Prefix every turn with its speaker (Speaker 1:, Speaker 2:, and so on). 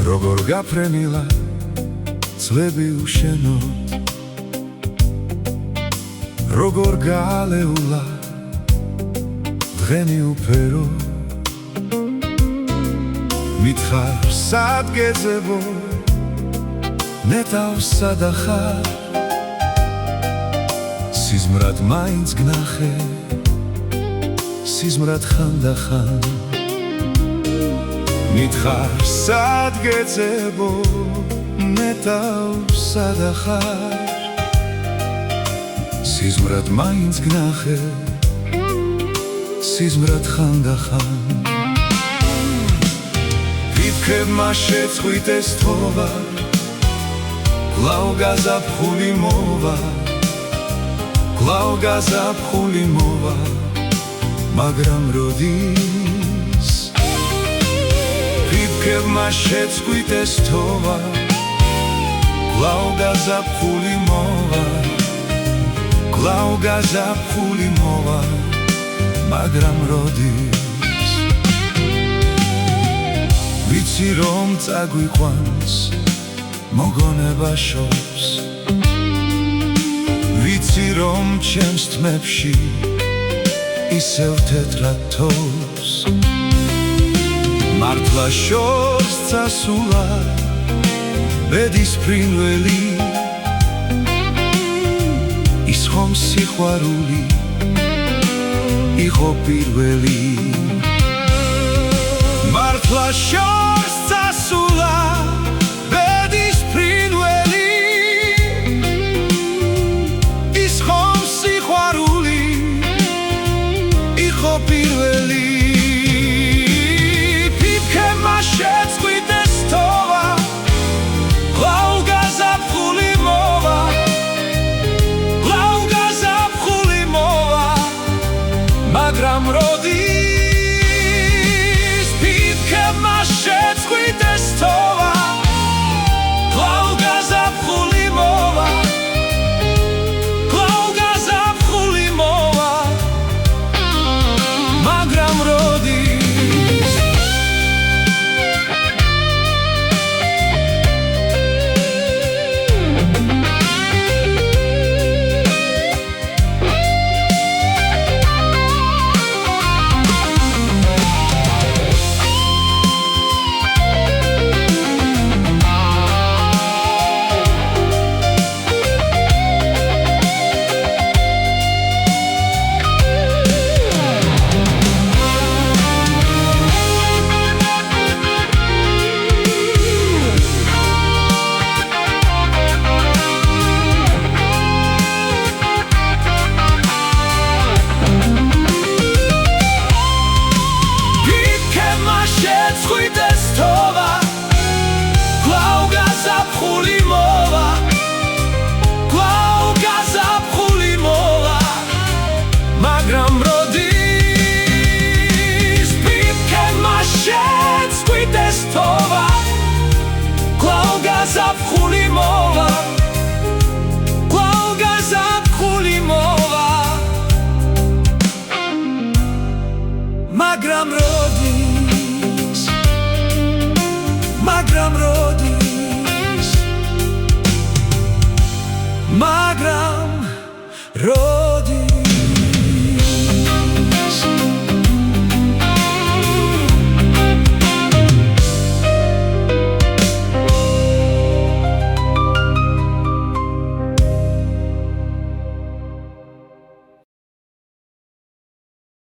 Speaker 1: როგორ გაფრენილა წლები უშენო როგორ გაალეულა დღენი უფერო მითხარ სად გეძებო ნეტავს სადა ხარ სიზმრად მაინც გნახე სიზმრად ხანდახან მითხარ სად გეძებო ნეტავს სადა ხარ სიზმრად მაინც გნახე სიზმრად ხანდახან ფიქრებმა შეწყვიტეს თოვა კვლავ გაზაფხული მოვა კვლავ გაზაფხული მოვა მაგრამ როდის ფიქრებმა შეწყვიტეს თოვა კვლავ გაზაფხული მოვა კვლავ გაზაფხული მოვა მაგრამ როდის ვიცი რომ წაგვიყვანს მოგონება შობს ვიცი რომ ჩემს თმებში ისევ თეთრად თოვს მართლა შორს წასულა ბედის ფრინველი ის ხომ სიყვარული იყო პირველი მართლა შორს წასულა ბედის ფრინველი ის ხომ სიყვარული იყო პირველი ფიქრებმა შეწყვიტეს თოვა კვლავ გაზაფხული მოვა კვლავ გაზაფხული მოვა მაგრამ როდის ფიქრებმა შეწყვიტეს თოვა კვლავ გაზაფხული მოვა კვლავ გაზაფხული მოვა მაგრამ როდის შეწყვიტეს თოვა კვლავ გაზაფხული მოვა კვლავ გაზაფხული მოვა მაგრამ როდის ფიქრებმა შეწყვიტეს თოვა კვლავ გაზაფხული მოვა კვლავ გაზაფხული მოვა მაგრამ როდის მაგრამ როდის მაგრამ როდის